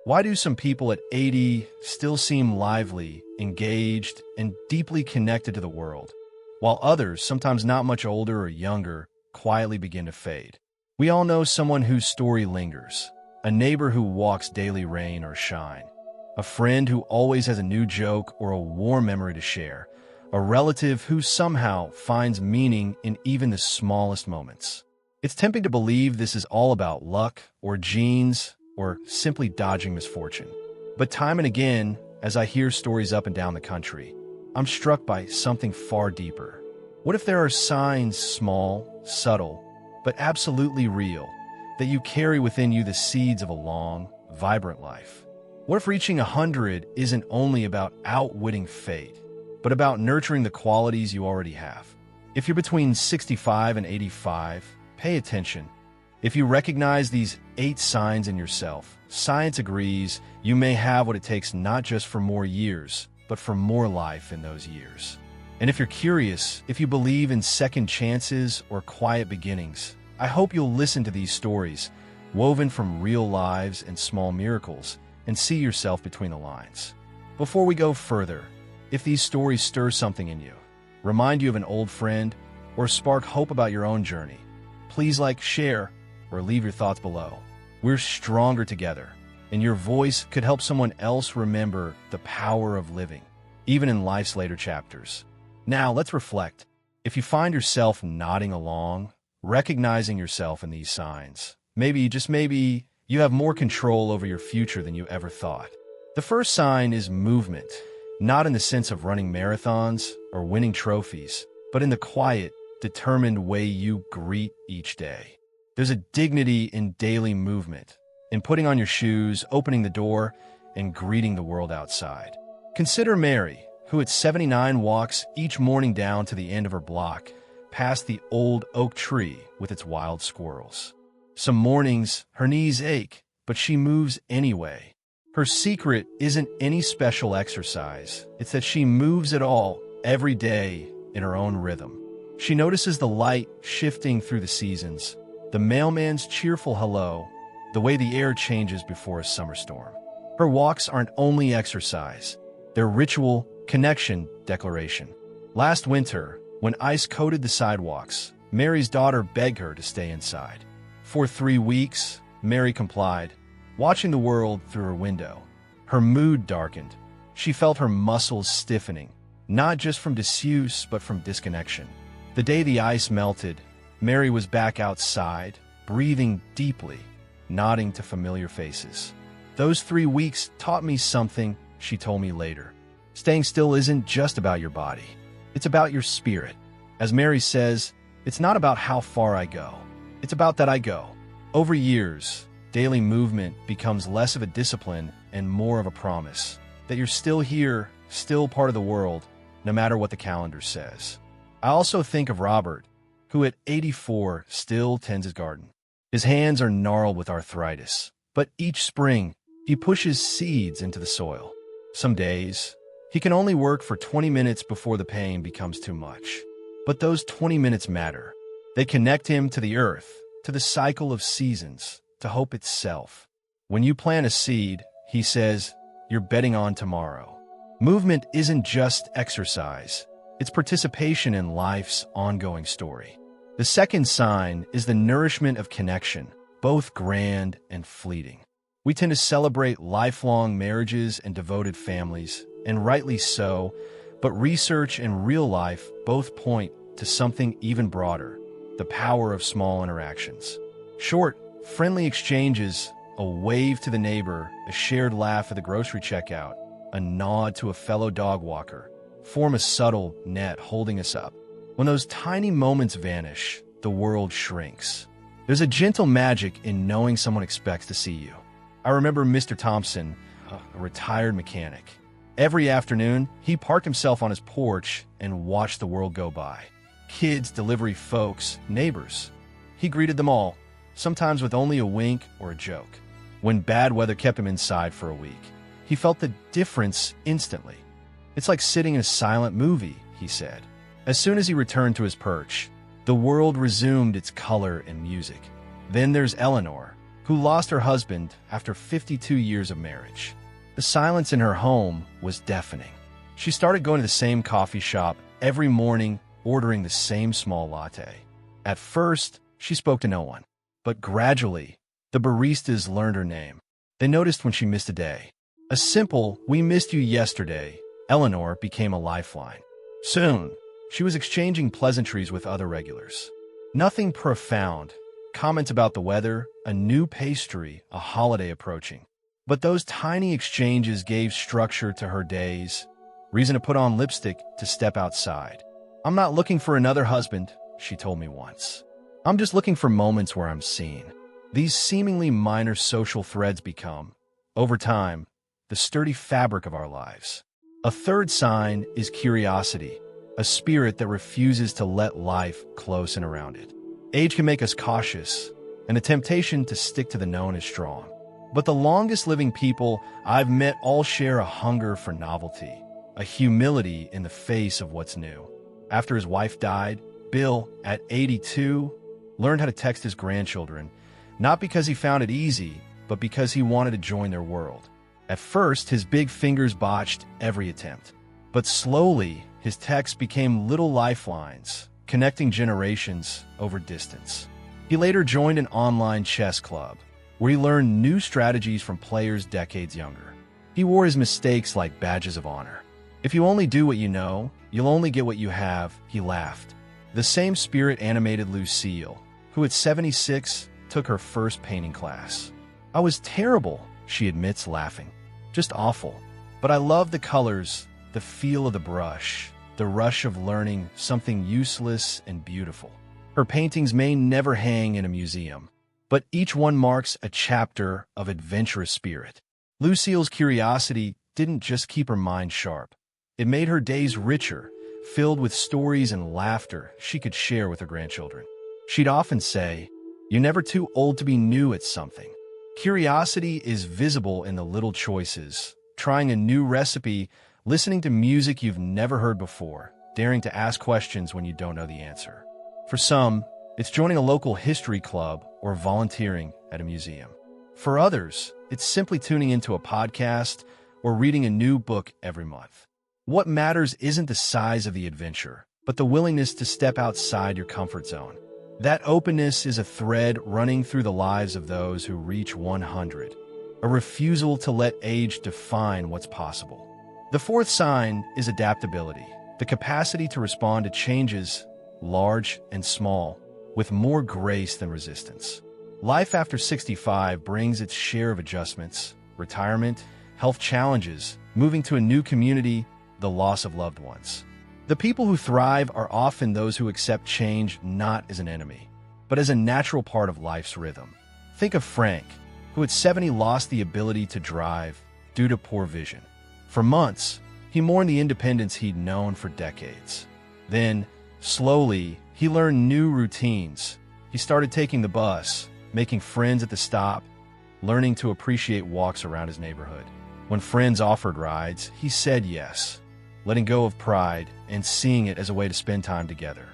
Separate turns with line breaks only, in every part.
Why do some people at 80 still seem lively, engaged, and deeply connected to the world, while others, sometimes not much older or younger, quietly begin to fade? We all know someone whose story lingers, a neighbor who walks daily rain or shine, a friend who always has a new joke or a warm memory to share, a relative who somehow finds meaning in even the smallest moments. It's tempting to believe this is all about luck or genes or simply dodging misfortune. But time and again, as I hear stories up and down the country, I'm struck by something far deeper. What if there are signs, small, subtle, but absolutely real, that you carry within you the seeds of a long, vibrant life? What if reaching 100 isn't only about outwitting fate, but about nurturing the qualities you already have? If you're between 65 and 85, pay attention. If you recognize these 8 signs in yourself, science agrees you may have what it takes not just for more years, but for more life in those years. And if you're curious, if you believe in second chances or quiet beginnings, I hope you'll listen to these stories, woven from real lives and small miracles, and see yourself between the lines. Before we go further, if these stories stir something in you, remind you of an old friend, or spark hope about your own journey, please like, share, or leave your thoughts below. We're stronger together, and your voice could help someone else remember the power of living, even in life's later chapters. Now, let's reflect. If you find yourself nodding along, recognizing yourself in these signs, maybe, just maybe, you have more control over your future than you ever thought. The first sign is movement, not in the sense of running marathons or winning trophies, but in the quiet, determined way you greet each day. There's a dignity in daily movement, in putting on your shoes, opening the door, and greeting the world outside. Consider Mary, who at 79 walks each morning down to the end of her block, past the old oak tree with its wild squirrels. Some mornings, her knees ache, but she moves anyway. Her secret isn't any special exercise. It's that she moves it all, every day, in her own rhythm. She notices the light shifting through the seasons, the mailman's cheerful hello, the way the air changes before a summer storm. Her walks aren't only exercise. They're ritual, connection, declaration. Last winter, when ice coated the sidewalks, Mary's daughter begged her to stay inside. For 3 weeks, Mary complied, watching the world through her window. Her mood darkened. She felt her muscles stiffening, not just from disuse, but from disconnection. The day the ice melted, Mary was back outside, breathing deeply, nodding to familiar faces. Those 3 weeks taught me something, she told me later. Staying still isn't just about your body. It's about your spirit. As Mary says, it's not about how far I go. It's about that I go. Over years, daily movement becomes less of a discipline and more of a promise that you're still here, still part of the world, no matter what the calendar says. I also think of Robert, who at 84 still tends his garden. His hands are gnarled with arthritis, but each spring, he pushes seeds into the soil. Some days, he can only work for 20 minutes before the pain becomes too much. But those 20 minutes matter. They connect him to the earth, to the cycle of seasons, to hope itself. When you plant a seed, he says, you're betting on tomorrow. Movement isn't just exercise. It's participation in life's ongoing story. The second sign is the nourishment of connection, both grand and fleeting. We tend to celebrate lifelong marriages and devoted families, and rightly so, but research and real life both point to something even broader, the power of small interactions. Short, friendly exchanges, a wave to the neighbor, a shared laugh at the grocery checkout, a nod to a fellow dog walker, form a subtle net holding us up. When those tiny moments vanish, the world shrinks. There's a gentle magic in knowing someone expects to see you. I remember Mr. Thompson, a retired mechanic. Every afternoon, he parked himself on his porch and watched the world go by. Kids, delivery folks, neighbors. He greeted them all, sometimes with only a wink or a joke. When bad weather kept him inside for a week, he felt the difference instantly. It's like sitting in a silent movie, he said. As soon as he returned to his perch, the world resumed its color and music. Then there's Eleanor, who lost her husband after 52 years of marriage. The silence in her home was deafening. She started going to the same coffee shop every morning, ordering the same small latte. At first, she spoke to no one, but gradually, the baristas learned her name. They noticed when she missed a day. A simple, "We missed you yesterday," Eleanor became a lifeline. Soon, she was exchanging pleasantries with other regulars. Nothing profound, comments about the weather, a new pastry, a holiday approaching. But those tiny exchanges gave structure to her days, reason to put on lipstick, to step outside. "I'm not looking for another husband," she told me once. "I'm just looking for moments where I'm seen." These seemingly minor social threads become, over time, the sturdy fabric of our lives. A third sign is curiosity, a spirit that refuses to let life close in around it. Age can make us cautious, and the temptation to stick to the known is strong. But the longest living people I've met all share a hunger for novelty, a humility in the face of what's new. After his wife died, Bill, at 82, learned how to text his grandchildren, not because he found it easy, but because he wanted to join their world. At first, his big fingers botched every attempt. But slowly, his texts became little lifelines, connecting generations over distance. He later joined an online chess club, where he learned new strategies from players decades younger. He wore his mistakes like badges of honor. "If you only do what you know, you'll only get what you have," he laughed. The same spirit animated Lucille, who at 76 took her first painting class. "I was terrible," she admits, laughing. "Just awful. But I love the colors, the feel of the brush, the rush of learning something useless and beautiful." Her paintings may never hang in a museum, but each one marks a chapter of adventurous spirit. Lucille's curiosity didn't just keep her mind sharp. It made her days richer, filled with stories and laughter she could share with her grandchildren. She'd often say, "You're never too old to be new at something." Curiosity is visible in the little choices, trying a new recipe, listening to music you've never heard before, daring to ask questions when you don't know the answer. For some, it's joining a local history club or volunteering at a museum. For others, it's simply tuning into a podcast or reading a new book every month. What matters isn't the size of the adventure, but the willingness to step outside your comfort zone. That openness is a thread running through the lives of those who reach 100, a refusal to let age define what's possible. The fourth sign is adaptability, the capacity to respond to changes, large and small, with more grace than resistance. Life after 65 brings its share of adjustments, retirement, health challenges, moving to a new community, the loss of loved ones. The people who thrive are often those who accept change not as an enemy, but as a natural part of life's rhythm. Think of Frank, who at 70 lost the ability to drive due to poor vision. For months, he mourned the independence he'd known for decades. Then, slowly, he learned new routines. He started taking the bus, making friends at the stop, learning to appreciate walks around his neighborhood. When friends offered rides, he said yes, letting go of pride and seeing it as a way to spend time together.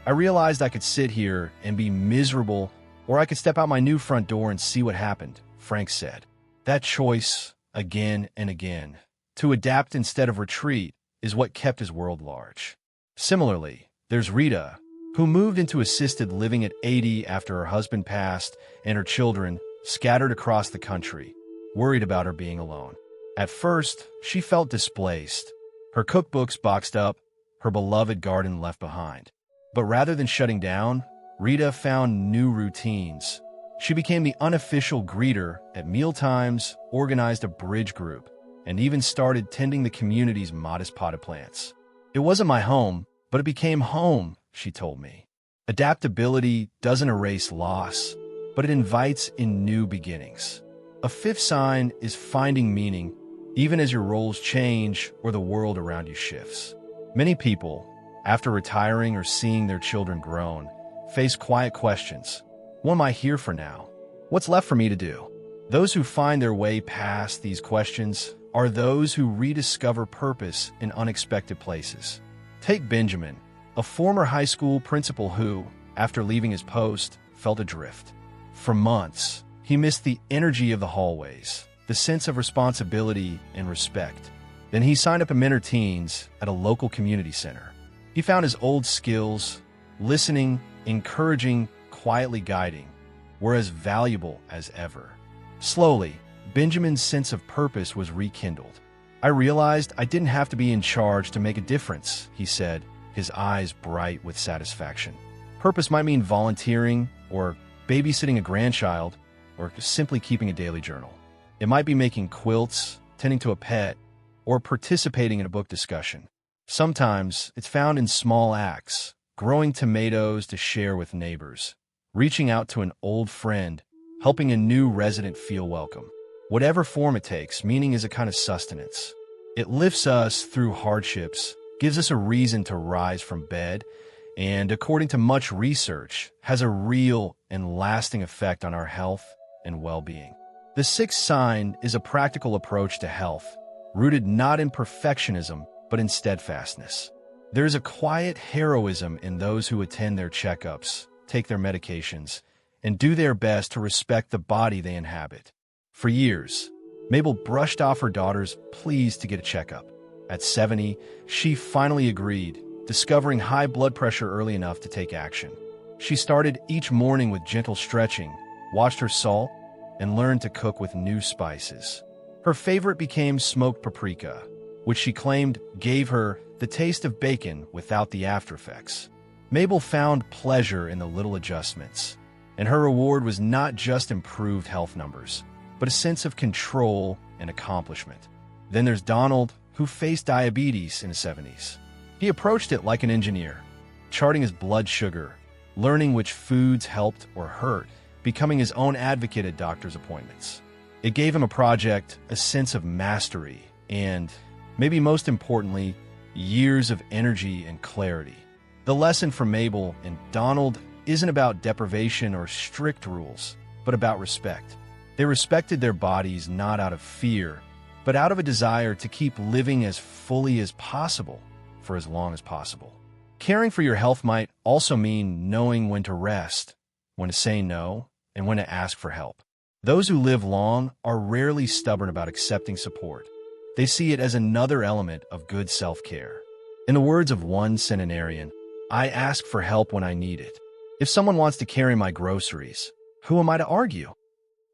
"I realized I could sit here and be miserable, or I could step out my new front door and see what happened," Frank said. That choice, again and again, to adapt instead of retreat, is what kept his world large. Similarly, there's Rita, who moved into assisted living at 80 after her husband passed and her children, scattered across the country, worried about her being alone. At first, she felt displaced, her cookbooks boxed up, her beloved garden left behind. But rather than shutting down, Rita found new routines. She became the unofficial greeter at mealtimes, organized a bridge group, and even started tending the community's modest potted plants. "It wasn't my home, but it became home," she told me. Adaptability doesn't erase loss, but it invites in new beginnings. A fifth sign is finding meaning, even as your roles change or the world around you shifts. Many people, after retiring or seeing their children grown, face quiet questions. What am I here for now? What's left for me to do? Those who find their way past these questions are those who rediscover purpose in unexpected places. Take Benjamin, a former high school principal who, after leaving his post, felt adrift. For months, He missed the energy of the hallways, the sense of responsibility and respect. Then he signed up to mentor teens at a local community center. He found his old skills, listening, encouraging, quietly guiding, were as valuable as ever. Slowly, Benjamin's sense of purpose was rekindled. I realized I didn't have to be in charge to make a difference, he said, his eyes bright with satisfaction. Purpose might mean volunteering, or babysitting a grandchild, or simply keeping a daily journal. It might be making quilts, tending to a pet, or participating in a book discussion. Sometimes it's found in small acts, growing tomatoes to share with neighbors, reaching out to an old friend, helping a new resident feel welcome. Whatever form it takes, meaning is a kind of sustenance. It lifts us through hardships, gives us a reason to rise from bed, and, according to much research, has a real and lasting effect on our health and well-being. The sixth sign is a practical approach to health, rooted not in perfectionism, but in steadfastness. There's a quiet heroism in those who attend their checkups, take their medications, and do their best to respect the body they inhabit. For years, Mabel brushed off her daughter's pleas to get a checkup. At 70, she finally agreed, discovering high blood pressure early enough to take action. She started each morning with gentle stretching, watched her salt, and learned to cook with new spices. Her favorite became smoked paprika, which she claimed gave her the taste of bacon without the aftereffects. Mabel found pleasure in the little adjustments, and her reward was not just improved health numbers, but a sense of control and accomplishment. Then there's Donald, who faced diabetes in his 70s. He approached it like an engineer, charting his blood sugar, learning which foods helped or hurt, becoming his own advocate at doctor's appointments. It gave him a project, a sense of mastery, and, maybe most importantly, years of energy and clarity. The lesson from Mabel and Donald isn't about deprivation or strict rules, but about respect. They respected their bodies not out of fear, but out of a desire to keep living as fully as possible for as long as possible. Caring for your health might also mean knowing when to rest, when to say no, and when to ask for help. Those who live long are rarely stubborn about accepting support. They see it as another element of good self-care. In the words of one centenarian, I ask for help when I need it. If someone wants to carry my groceries, who am I to argue?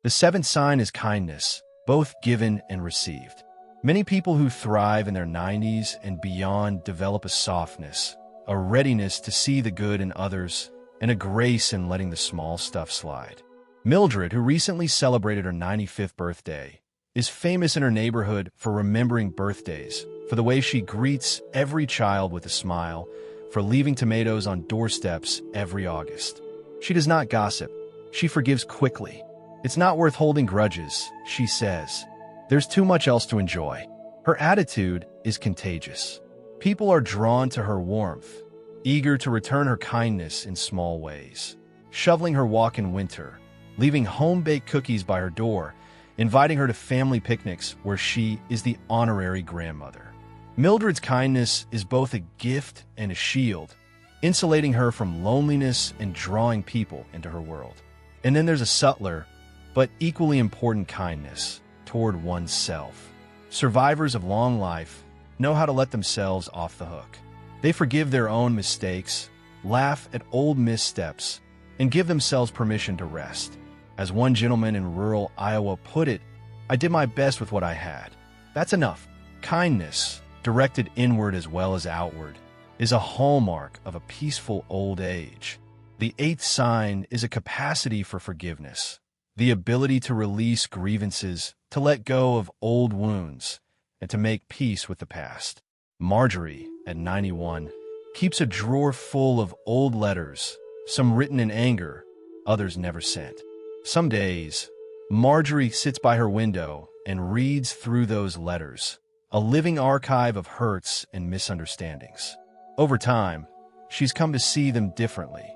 The seventh sign is kindness, both given and received. Many people who thrive in their 90s and beyond develop a softness, a readiness to see the good in others, and a grace in letting the small stuff slide. Mildred, who recently celebrated her 95th birthday, is famous in her neighborhood for remembering birthdays, for the way she greets every child with a smile, for leaving tomatoes on doorsteps every August. She does not gossip. She forgives quickly. It's not worth holding grudges, she says. There's too much else to enjoy. Her attitude is contagious. People are drawn to her warmth, eager to return her kindness in small ways. Shoveling her walk in winter, leaving home-baked cookies by her door, inviting her to family picnics where she is the honorary grandmother. Mildred's kindness is both a gift and a shield, insulating her from loneliness and drawing people into her world. And then there's a subtler, but equally important kindness toward oneself. Survivors of long life know how to let themselves off the hook. They forgive their own mistakes, laugh at old missteps, and give themselves permission to rest. As one gentleman in rural Iowa put it, I did my best with what I had. That's enough. Kindness, directed inward as well as outward, is a hallmark of a peaceful old age. The eighth sign is a capacity for forgiveness, the ability to release grievances, to let go of old wounds, and to make peace with the past. Marjorie, at 91, keeps a drawer full of old letters, some written in anger, others never sent. Some days, Marjorie sits by her window and reads through those letters, a living archive of hurts and misunderstandings. Over time, she's come to see them differently,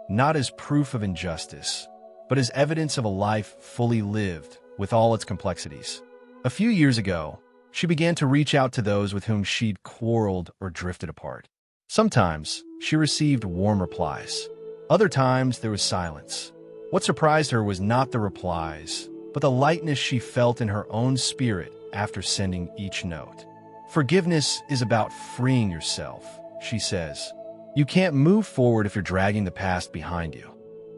not as proof of injustice, but as evidence of a life fully lived with all its complexities. A few years ago, she began to reach out to those with whom she'd quarreled or drifted apart. Sometimes she received warm replies. Other times there was silence. What surprised her was not the replies, but the lightness she felt in her own spirit after sending each note. Forgiveness is about freeing yourself, she says. You can't move forward if you're dragging the past behind you.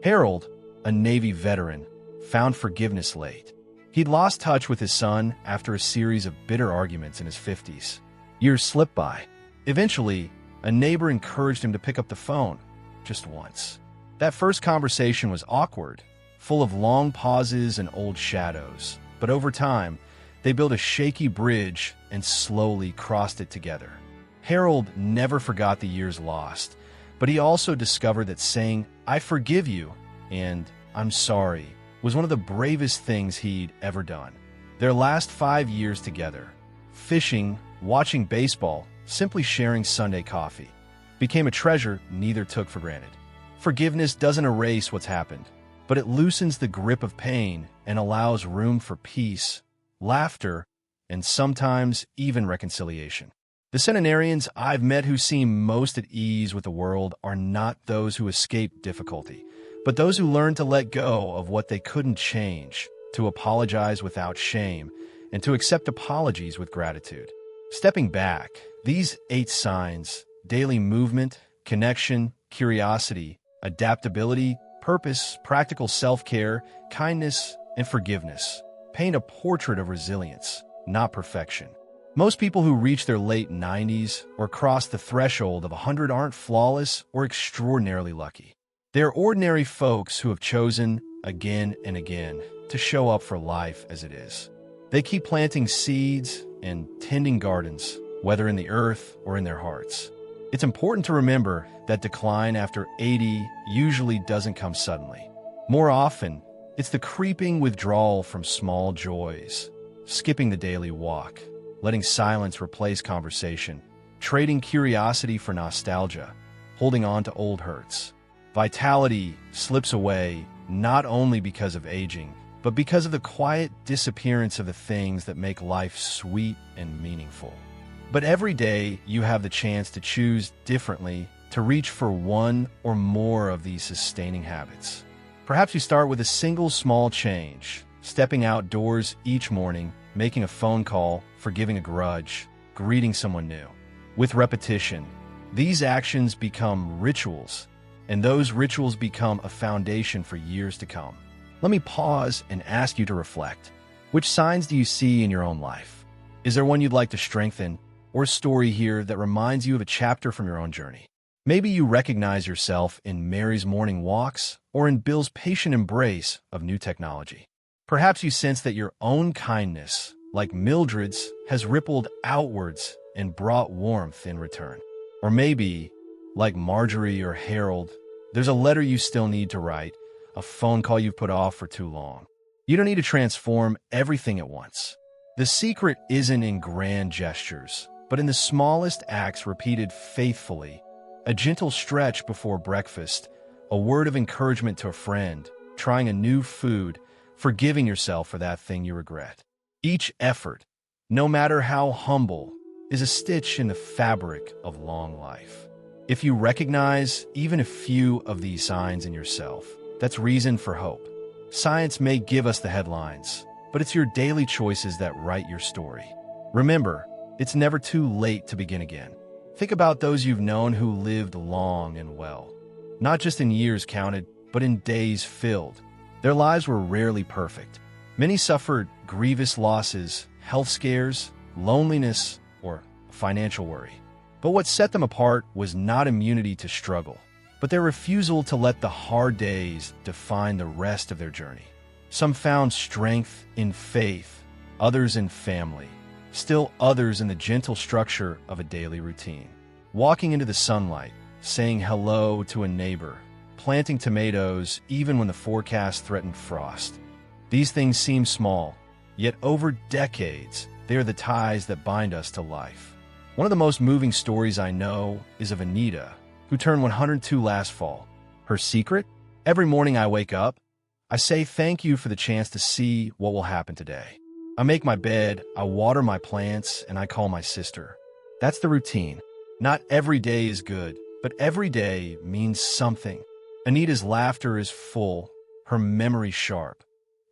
Harold, a Navy veteran, found forgiveness late. He'd lost touch with his son after a series of bitter arguments in his 50s. Years slipped by. Eventually, a neighbor encouraged him to pick up the phone, just once. That first conversation was awkward, full of long pauses and old shadows, but over time, they built a shaky bridge and slowly crossed it together. Harold never forgot the years lost, but he also discovered that saying, "I forgive you," and "I'm sorry," was one of the bravest things he'd ever done. Their last 5 years together, fishing, watching baseball, simply sharing Sunday coffee, became a treasure neither took for granted. Forgiveness doesn't erase what's happened, but it loosens the grip of pain and allows room for peace, laughter, and sometimes even reconciliation. The centenarians I've met who seem most at ease with the world are not those who escape difficulty, but those who learn to let go of what they couldn't change, to apologize without shame, and to accept apologies with gratitude. Stepping back, these 8 signs, daily movement, connection, curiosity, adaptability, purpose, practical self-care, kindness, and forgiveness, paint a portrait of resilience, not perfection. Most people who reach their late 90s or cross the threshold of 100 aren't flawless or extraordinarily lucky. They're ordinary folks who have chosen, again and again, to show up for life as it is. They keep planting seeds and tending gardens, whether in the earth or in their hearts. It's important to remember that decline after 80 usually doesn't come suddenly. More often, it's the creeping withdrawal from small joys, skipping the daily walk, letting silence replace conversation, trading curiosity for nostalgia, holding on to old hurts. Vitality slips away not only because of aging, but because of the quiet disappearance of the things that make life sweet and meaningful. But every day you have the chance to choose differently, to reach for one or more of these sustaining habits. Perhaps you start with a single small change, stepping outdoors each morning, making a phone call, forgiving a grudge, greeting someone new. With repetition, these actions become rituals, and those rituals become a foundation for years to come. Let me pause and ask you to reflect. Which signs do you see in your own life? Is there one you'd like to strengthen, or a story here that reminds you of a chapter from your own journey? Maybe you recognize yourself in Mary's morning walks or in Bill's patient embrace of new technology. Perhaps you sense that your own kindness, like Mildred's, has rippled outwards and brought warmth in return. Or maybe, like Marjorie or Harold, there's a letter you still need to write, a phone call you've put off for too long. You don't need to transform everything at once. The secret isn't in grand gestures, but in the smallest acts repeated faithfully. A gentle stretch before breakfast, a word of encouragement to a friend, trying a new food, forgiving yourself for that thing you regret. Each effort, no matter how humble, is a stitch in the fabric of long life. If you recognize even a few of these signs in yourself, that's reason for hope. Science may give us the headlines, but it's your daily choices that write your story. Remember, it's never too late to begin again. Think about those you've known who lived long and well. Not just in years counted, but in days filled. Their lives were rarely perfect. Many suffered grievous losses, health scares, loneliness, or financial worry. But what set them apart was not immunity to struggle, but their refusal to let the hard days define the rest of their journey. Some found strength in faith, others in family, still others in the gentle structure of a daily routine. Walking into the sunlight, saying hello to a neighbor, planting tomatoes even when the forecast threatened frost. These things seem small, yet over decades, they are the ties that bind us to life. One of the most moving stories I know is of Anita, who turned 102 last fall. Her secret? Every morning I wake up, I say thank you for the chance to see what will happen today. I make my bed, I water my plants, and I call my sister. That's the routine. Not every day is good, but every day means something. Anita's laughter is full, her memory sharp.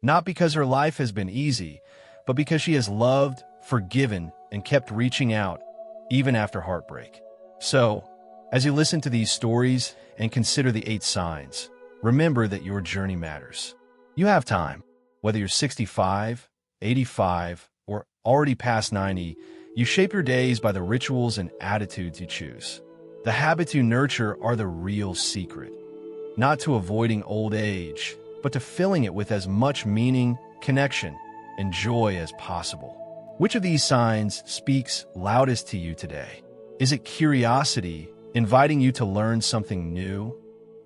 Not because her life has been easy, but because she has loved, forgiven, and kept reaching out, even after heartbreak. So, as you listen to these stories and consider the 8 signs, remember that your journey matters. You have time. Whether you're 65, 85, or already past 90, you shape your days by the rituals and attitudes you choose. The habits you nurture are the real secret. Not to avoiding old age, but to filling it with as much meaning, connection, and joy as possible. Which of these signs speaks loudest to you today? Is it curiosity, inviting you to learn something new,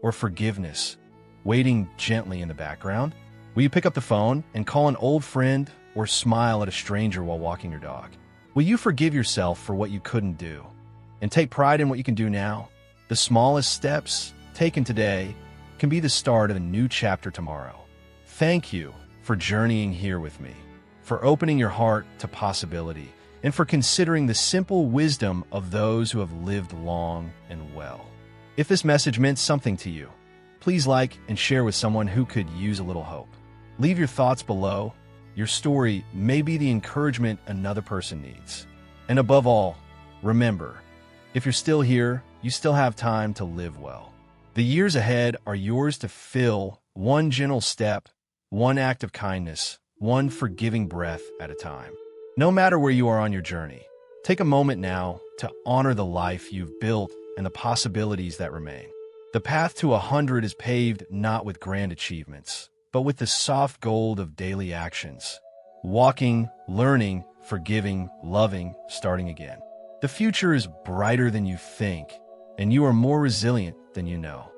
or forgiveness, waiting gently in the background? Will you pick up the phone and call an old friend or smile at a stranger while walking your dog? Will you forgive yourself for what you couldn't do and take pride in what you can do now? The smallest steps taken today can be the start of a new chapter tomorrow. Thank you for journeying here with me, for opening your heart to possibility, and for considering the simple wisdom of those who have lived long and well. If this message meant something to you, please like and share with someone who could use a little hope. Leave your thoughts below. Your story may be the encouragement another person needs. And above all, remember, if you're still here, you still have time to live well. The years ahead are yours to fill, one gentle step, one act of kindness, one forgiving breath at a time. No matter where you are on your journey, take a moment now to honor the life you've built and the possibilities that remain. The path to 100 is paved not with grand achievements, but with the soft gold of daily actions. Walking, learning, forgiving, loving, starting again. The future is brighter than you think, and you are more resilient than you know.